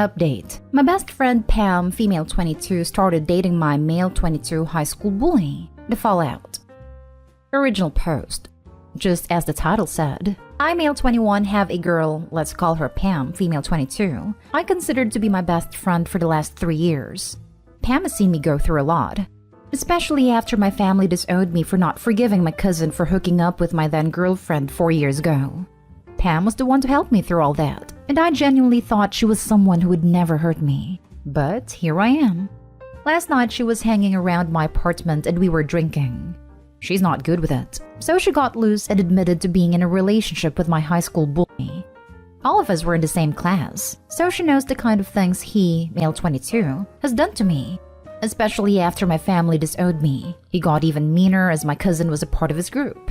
Update. My best friend Pam, female 22, started dating my male 22 high school bully. The fallout. Original post. Just as the title said, I, male 21, have a girl, let's call her Pam, female 22, I considered to be my best friend for the last 3 years. Pam has seen me go through a lot, especially after my family disowned me for not forgiving my cousin for hooking up with my then girlfriend 4 years ago. Pam was the one to help me through all that, and I genuinely thought she was someone who would never hurt me. But here I am. Last night she was hanging around my apartment and we were drinking. She's not good with it, so she got loose and admitted to being in a relationship with my high school bully. All of us were in the same class, so she knows the kind of things he, male 22, has done to me. Especially after my family disowned me. He got even meaner as my cousin was a part of his group.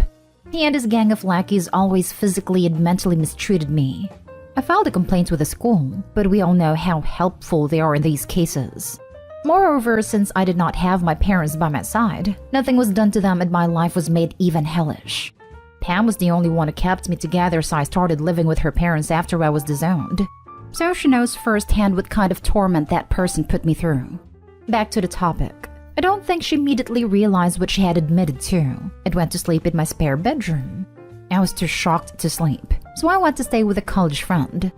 He and his gang of lackeys always physically and mentally mistreated me. I filed a complaint with the school, but we all know how helpful they are in these cases. Moreover, since I did not have my parents by my side, nothing was done to them and my life was made even hellish. Pam was the only one who kept me together, so I started living with her parents after I was disowned. So she knows firsthand what kind of torment that person put me through. Back to the topic. I don't think she immediately realized what she had admitted to and went to sleep in my spare bedroom. I was too shocked to sleep, so I went to stay with a college friend.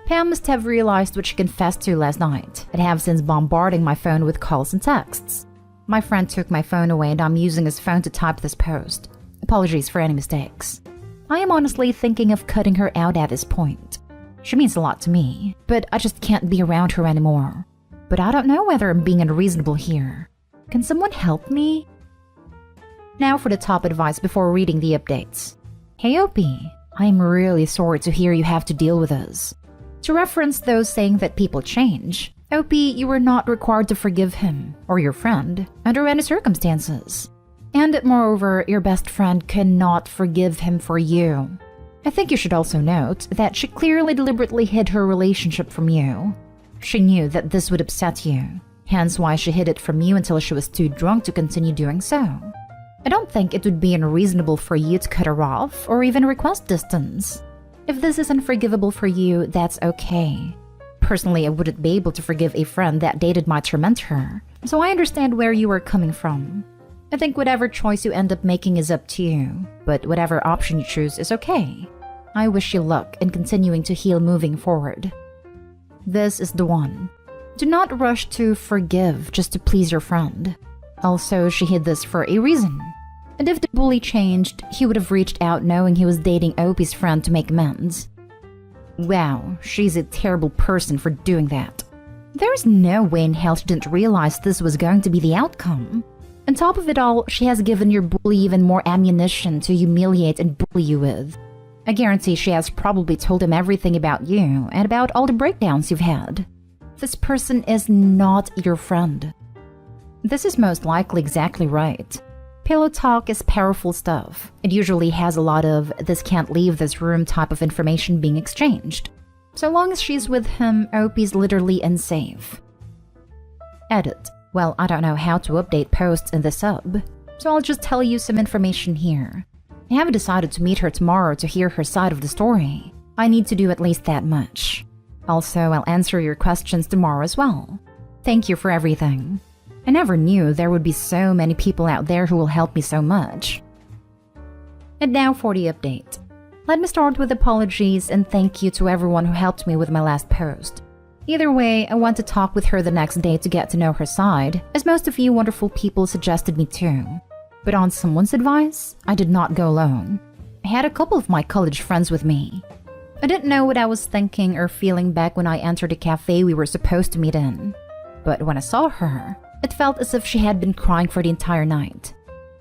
Pam must have realized what she confessed to last night and have since bombarding my phone with calls and texts. My friend took my phone away and I'm using his phone to type this post. Apologies for any mistakes. I am honestly thinking of cutting her out at this point. She means a lot to me, but I just can't be around her anymore. But I don't know whether I'm being unreasonable here. Can someone help me? Now for the top advice before reading the updates. Hey Opie, I am really sorry to hear you have to deal with this. To reference those saying that people change, Opie, you were not required to forgive him or your friend under any circumstances. And moreover, your best friend cannot forgive him for you. I think you should also note that she clearly deliberately hid her relationship from you. She knew that this would upset you, hence why she hid it from you until she was too drunk to continue doing so. I don't think it would be unreasonable for you to cut her off or even request distance. If this is unforgivable for you, that's okay. Personally, I wouldn't be able to forgive a friend that dated my tormentor, so I understand where you are coming from. I think whatever choice you end up making is up to you, but whatever option you choose is okay. I wish you luck in continuing to heal moving forward. This is the one. Do not rush to forgive just to please your friend. Also, she hid this for a reason. And if the bully changed, he would have reached out knowing he was dating Opie's friend to make amends. Wow, she's a terrible person for doing that. There's no way in hell she didn't realize this was going to be the outcome. On top of it all, she has given your bully even more ammunition to humiliate and bully you with. I guarantee she has probably told him everything about you and about all the breakdowns you've had. This person is not your friend. This is most likely exactly right. Pillow talk is powerful stuff. It usually has a lot of this can't leave this room type of information being exchanged. So long as she's with him, Opie's literally unsafe. Edit. Well, I don't know how to update posts in the sub, so I'll just tell you some information here. I haven't decided to meet her tomorrow to hear her side of the story. I need to do at least that much. Also, I'll answer your questions tomorrow as well. Thank you for everything. I never knew there would be so many people out there who will help me so much. And now for the update. Let me start with apologies and thank you to everyone who helped me with my last post. Either way, I want to talk with her the next day to get to know her side, as most of you wonderful people suggested me to. But on someone's advice, I did not go alone. I had a couple of my college friends with me. I didn't know what I was thinking or feeling back when I entered the cafe we were supposed to meet in. But when I saw her, it felt as if she had been crying for the entire night.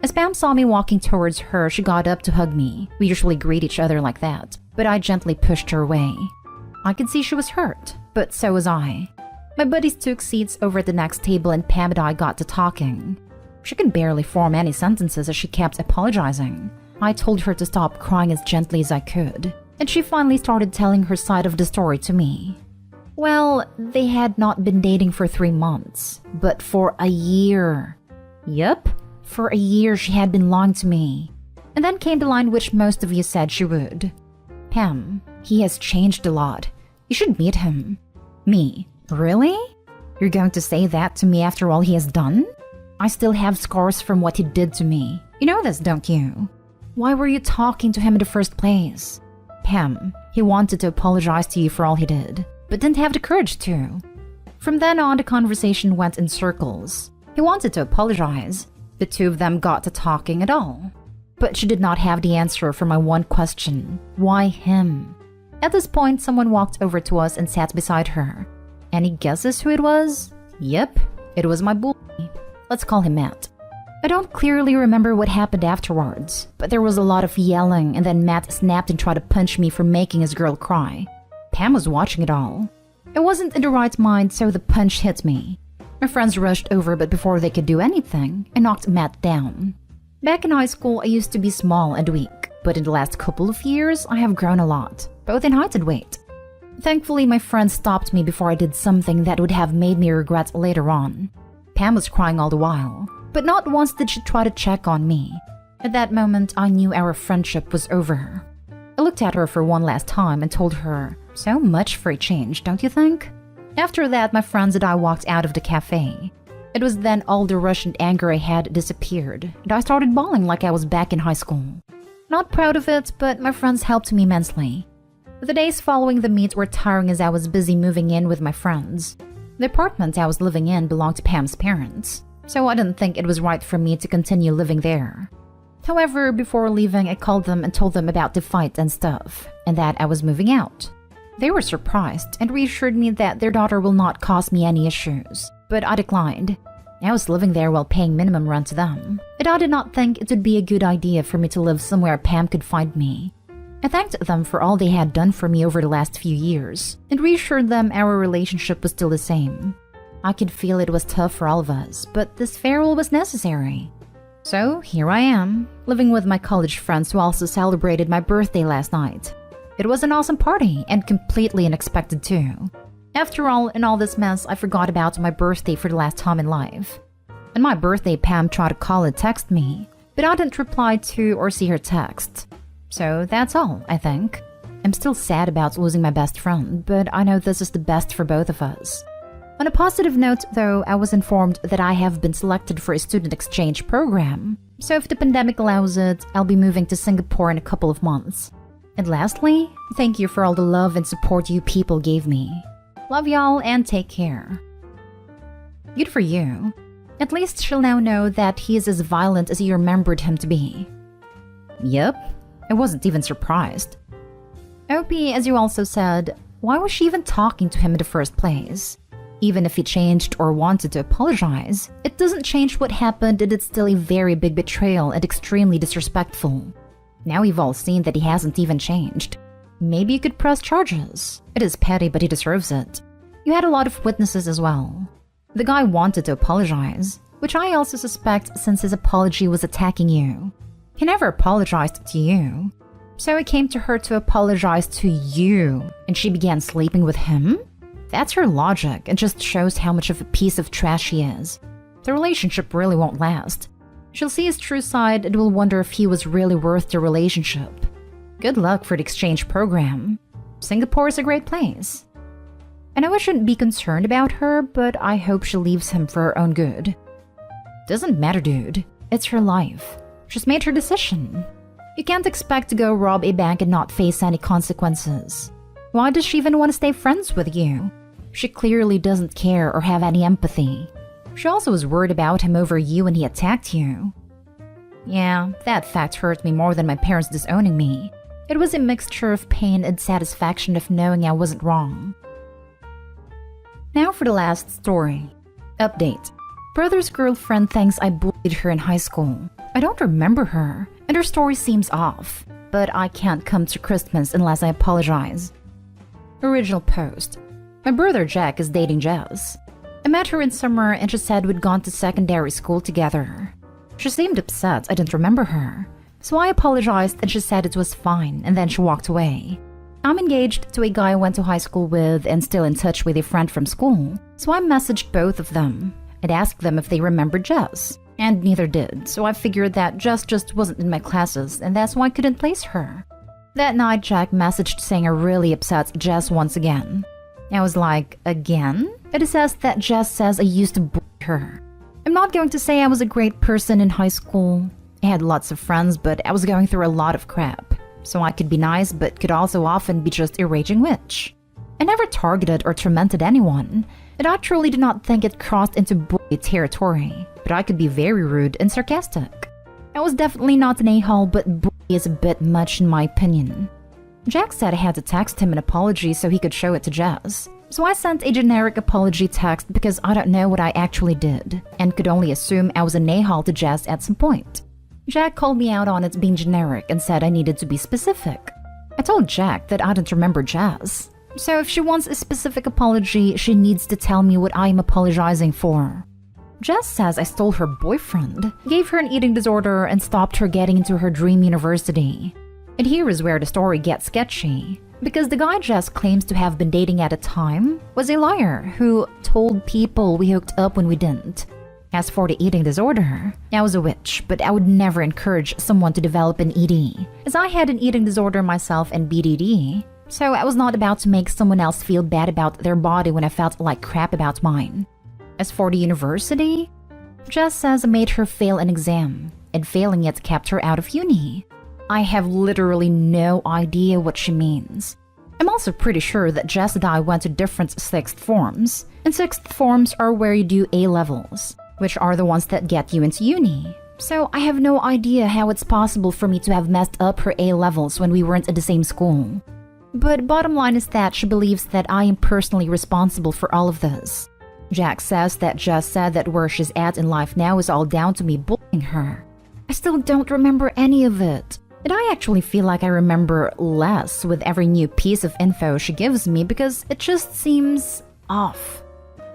As Pam saw me walking towards her, she got up to hug me. We usually greet each other like that, but I gently pushed her away. I could see she was hurt, but so was I. My buddies took seats over at the next table and Pam and I got to talking. She could barely form any sentences as she kept apologizing. I told her to stop crying as gently as I could, and she finally started telling her side of the story to me. Well, they had not been dating for 3 months, but for a year. Yup, for a year she had been lying to me. And then came the line which most of you said she would. Pam, he has changed a lot. You should meet him. Me, Really? You're going to say that to me after all he has done? I still have scars from what he did to me. You know this, don't you? Why were you talking to him in the first place? Pam, he wanted to apologize to you for all he did, but didn't have the courage to. From then on, the conversation went in circles. He wanted to apologize. The two of them got to talking at all. But she did not have the answer for my one question. Why him? At this point, someone walked over to us and sat beside her. Any guesses who it was? Yep, it was my bully. Let's call him Matt. I don't clearly remember what happened afterwards, but there was a lot of yelling, and then Matt snapped and tried to punch me for making his girl cry. Pam was watching it all. I wasn't in the right mind, so the punch hit me. My friends rushed over, but before they could do anything, I knocked Matt down. Back in high school, I used to be small and weak, but in the last couple of years, I have grown a lot, both in height and weight. Thankfully, my friends stopped me before I did something that would have made me regret later on. Pam was crying all the while, but not once did she try to check on me. At that moment, I knew our friendship was over. I looked at her for one last time and told her, "So much for a change, don't you think?" After that, my friends and I walked out of the cafe. It was then all the rush and anger I had disappeared, and I started bawling like I was back in high school. Not proud of it, but my friends helped me immensely. The days following the meet were tiring as I was busy moving in with my friends. The apartment I was living in belonged to Pam's parents, so I didn't think it was right for me to continue living there. However, before leaving, I called them and told them about the fight and stuff, and that I was moving out. They were surprised and reassured me that their daughter will not cause me any issues, but I declined. I was living there while paying minimum rent to them, and I did not think it would be a good idea for me to live somewhere Pam could find me. I thanked them for all they had done for me over the last few years, and reassured them our relationship was still the same. I could feel it was tough for all of us, but this farewell was necessary. So here I am, living with my college friends who also celebrated my birthday last night. It was an awesome party, and completely unexpected too. After all, in all this mess, I forgot about my birthday for the last time in life. On my birthday, Pam tried to call and text me, but I didn't reply to or see her text. So that's all, I think. I'm still sad about losing my best friend, but I know this is the best for both of us. On a positive note, though, I was informed that I have been selected for a student exchange program. So if the pandemic allows it, I'll be moving to Singapore in a couple of months. And lastly, thank you for all the love and support you people gave me. Love y'all and take care. Good for you. At least she'll now know that he is as violent as you remembered him to be. Yep. I wasn't even surprised. OP, as you also said, why was she even talking to him in the first place? Even if he changed or wanted to apologize, it doesn't change what happened, and it's still a very big betrayal and extremely disrespectful. Now we've all seen that he hasn't even changed. Maybe you could press charges. It is petty, but he deserves it. You had a lot of witnesses as well. The guy wanted to apologize, which I also suspect since his apology was attacking you. He never apologized to you. So it came to her to apologize to you, and she began sleeping with him? That's her logic, and just shows how much of a piece of trash he is. The relationship really won't last. She'll see his true side and will wonder if he was really worth the relationship. Good luck for the exchange program. Singapore is a great place. I know I shouldn't be concerned about her, but I hope she leaves him for her own good. Doesn't matter, dude. It's her life. She's made her decision. You can't expect to go rob a bank and not face any consequences. Why does she even want to stay friends with you? She clearly doesn't care or have any empathy. She also was worried about him over you when he attacked you. Yeah, that fact hurt me more than my parents disowning me. It was a mixture of pain and satisfaction of knowing I wasn't wrong. Now for the last story. Update. Brother's girlfriend thinks I bullied her in high school. I don't remember her, and her story seems off. But I can't come to Christmas unless I apologize. Original post. My brother Jack is dating Jess. I met her in summer and she said we'd gone to secondary school together. She seemed upset I didn't remember her, so I apologized and she said it was fine, and then she walked away. I'm engaged to a guy I went to high school with and still in touch with a friend from school, so I messaged both of them and asked them if they remembered Jess, and neither did, so I figured that Jess just wasn't in my classes and that's why I couldn't place her. That night, Jack messaged saying I really upset Jess once again. I was like, again? It says that Jess says I used to bully her. I'm not going to say I was a great person in high school. I had lots of friends, but I was going through a lot of crap. So I could be nice, but could also often be just a raging witch. I never targeted or tormented anyone, and I truly did not think it crossed into bully territory, but I could be very rude and sarcastic. I was definitely not an a-hole, but bully is a bit much in my opinion. Jack said I had to text him an apology so he could show it to Jess. So I sent a generic apology text because I don't know what I actually did, and could only assume I was an a-hole to Jess at some point. Jack called me out on it being generic and said I needed to be specific. I told Jack that I didn't remember Jess. So if she wants a specific apology, she needs to tell me what I am apologizing for. Jess says I stole her boyfriend, gave her an eating disorder, and stopped her getting into her dream university. And here is where the story gets sketchy, because the guy Jess claims to have been dating at the time was a liar who told people we hooked up when we didn't. As for the eating disorder, I was a witch, but I would never encourage someone to develop an ED, as I had an eating disorder myself and BDD. So I was not about to make someone else feel bad about their body when I felt like crap about mine. As for the university, Jess says I made her fail an exam, and failing it kept her out of uni. I have literally no idea what she means. I'm also pretty sure that Jess and I went to different sixth forms, and sixth forms are where you do A-levels, which are the ones that get you into uni. So I have no idea how it's possible for me to have messed up her A-levels when we weren't at the same school. But bottom line is that she believes that I am personally responsible for all of this. Jack says that Jess said that where she's at in life now is all down to me bullying her. I still don't remember any of it. And I actually feel like I remember less with every new piece of info she gives me because it just seems off.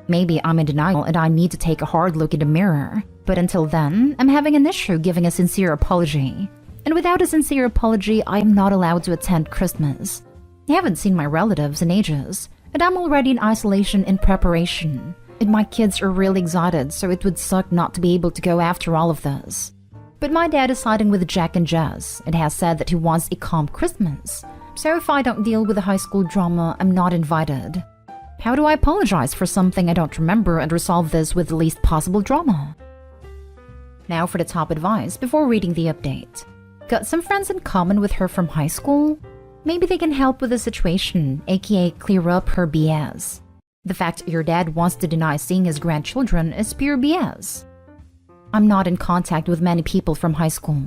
Maybe I'm in denial and I need to take a hard look in the mirror. But until then, I'm having an issue giving a sincere apology. And without a sincere apology, I am not allowed to attend Christmas. I haven't seen my relatives in ages, and I'm already in isolation in preparation. And my kids are really excited, so it would suck not to be able to go after all of this. But my dad is siding with Jack and Jess, and has said that he wants a calm Christmas. So if I don't deal with the high school drama, I'm not invited. How do I apologize for something I don't remember and resolve this with the least possible drama? Now for the top advice before reading the update. Got some friends in common with her from high school? Maybe they can help with the situation, aka clear up her BS. The fact your dad wants to deny seeing his grandchildren is pure BS. I'm not in contact with many people from high school.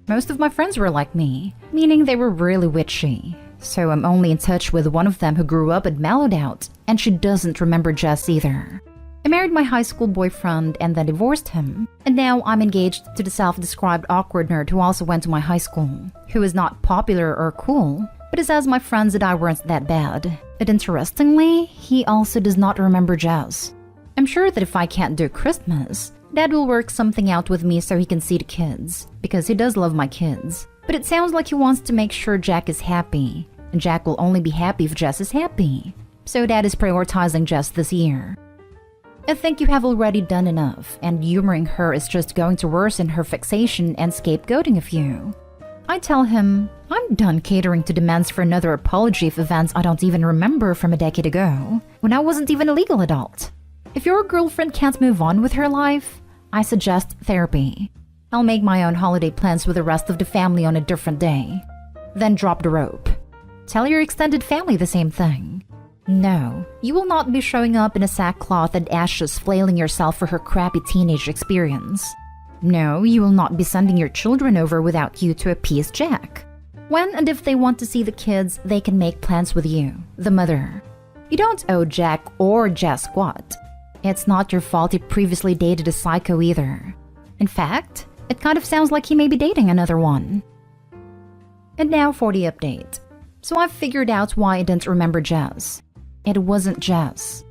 Most of my friends were like me, meaning they were really witchy. So I'm only in touch with one of them who grew up and mellowed out, and she doesn't remember Jess either. I married my high school boyfriend and then divorced him, and now I'm engaged to the self-described awkward nerd who also went to my high school, who is not popular or cool, but he says my friends and I weren't that bad. But interestingly, he also does not remember Jess. I'm sure that if I can't do Christmas, Dad will work something out with me so he can see the kids, because he does love my kids. But it sounds like he wants to make sure Jack is happy, and Jack will only be happy if Jess is happy. So Dad is prioritizing Jess this year. I think you have already done enough, and humoring her is just going to worsen her fixation and scapegoating of you. I tell him, I'm done catering to demands for another apology of events I don't even remember from a decade ago, when I wasn't even a legal adult. If your girlfriend can't move on with her life, I suggest therapy. I'll make my own holiday plans with the rest of the family on a different day. Then drop the rope. Tell your extended family the same thing. No, you will not be showing up in a sackcloth and ashes flailing yourself for her crappy teenage experience. No, you will not be sending your children over without you to appease Jack. When and if they want to see the kids, they can make plans with you, the mother. You don't owe Jack or Jess squat. It's not your fault he previously dated a psycho either. In fact, it kind of sounds like he may be dating another one. And now for the update. So I've figured out why I didn't remember Jess. It wasn't Jess.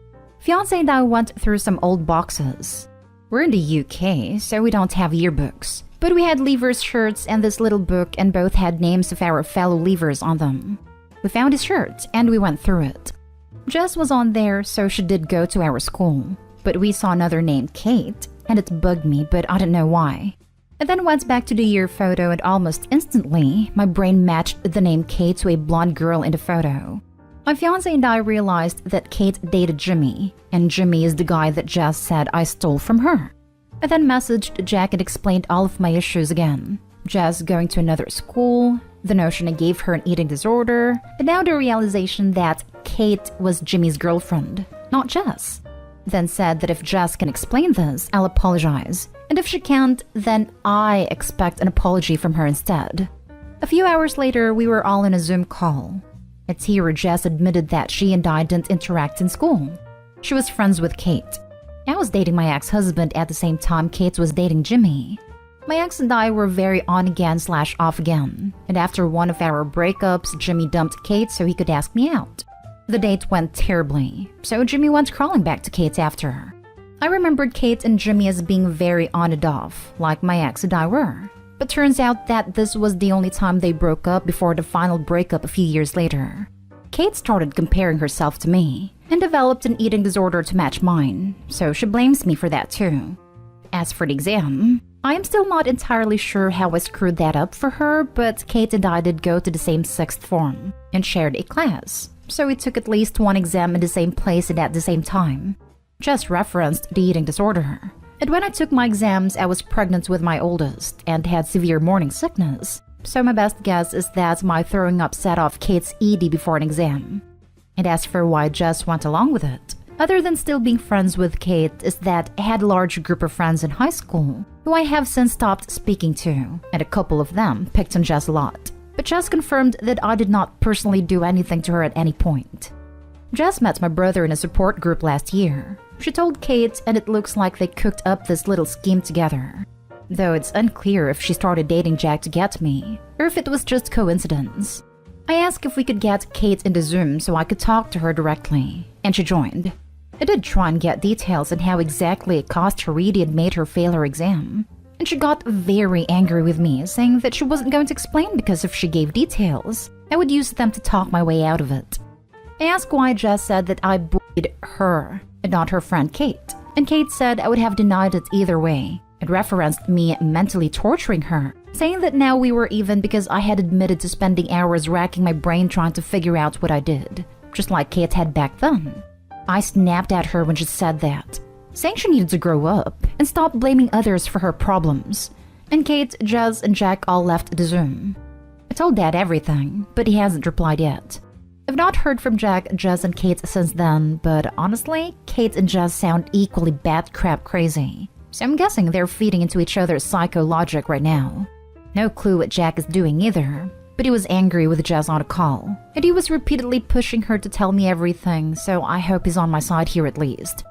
Fiancé and I went through some old boxes. We're in the UK, so we don't have yearbooks. But we had Leavers shirts and this little book, and both had names of our fellow Leavers on them. We found his shirt, and we went through it. Jess was on there, so she did go to our school. But we saw another named Kate, and it bugged me, but I didn't know why. I then went back to the year photo, and almost instantly, my brain matched the name Kate to a blonde girl in the photo. My fiancé and I realized that Kate dated Jimmy, and Jimmy is the guy that Jess said I stole from her. I then messaged Jack and explained all of my issues again. Jess going to another school, the notion I gave her an eating disorder, and now the realization that Kate was Jimmy's girlfriend, not Jess. Then said that if Jess can explain this, I'll apologize, and if she can't, then I expect an apology from her instead. A few hours later, we were all in a Zoom call. It's here where Jess admitted that she and I didn't interact in school. She was friends with Kate. I was dating my ex-husband at the same time Kate was dating Jimmy. My ex and I were very on again / off again, and after one of our breakups, Jimmy dumped Kate so he could ask me out. The date went terribly, so Jimmy went crawling back to Kate after her. I remembered Kate and Jimmy as being very on and off, like my ex and I were. But turns out that this was the only time they broke up before the final breakup a few years later. Kate started comparing herself to me and developed an eating disorder to match mine, so she blames me for that too. As for the exam, I am still not entirely sure how I screwed that up for her, but Kate and I did go to the same sixth form and shared a class, so we took at least one exam in the same place and at the same time. Just referenced the eating disorder. And when I took my exams, I was pregnant with my oldest and had severe morning sickness. So my best guess is that my throwing up set off Kate's ED before an exam. And as for why Jess went along with it, other than still being friends with Kate, is that I had a large group of friends in high school who I have since stopped speaking to, and a couple of them picked on Jess a lot. But Jess confirmed that I did not personally do anything to her at any point. Jess met my brother in a support group last year. She told Kate, and it looks like they cooked up this little scheme together. Though it's unclear if she started dating Jack to get me, or if it was just coincidence. I asked if we could get Kate into Zoom so I could talk to her directly, and she joined. I did try and get details on how exactly it cost her Reedy and made her fail her exam. And she got very angry with me, saying that she wasn't going to explain because if she gave details, I would use them to talk my way out of it. I asked why Jess said that I bullied her and not her friend Kate, and Kate said I would have denied it either way. It referenced me mentally torturing her, saying that now we were even because I had admitted to spending hours racking my brain trying to figure out what I did, just like Kate had back then. I snapped at her when she said that, saying she needed to grow up and stop blaming others for her problems. And Kate, Jess, and Jack all left the Zoom. I told Dad everything, but he hasn't replied yet. I've not heard from Jack, Jess, and Kate since then, but honestly, Kate and Jess sound equally bat crap crazy. So I'm guessing they're feeding into each other's psycho logic right now. No clue what Jack is doing either, but he was angry with Jess on a call, and he was repeatedly pushing her to tell me everything, so I hope he's on my side here at least.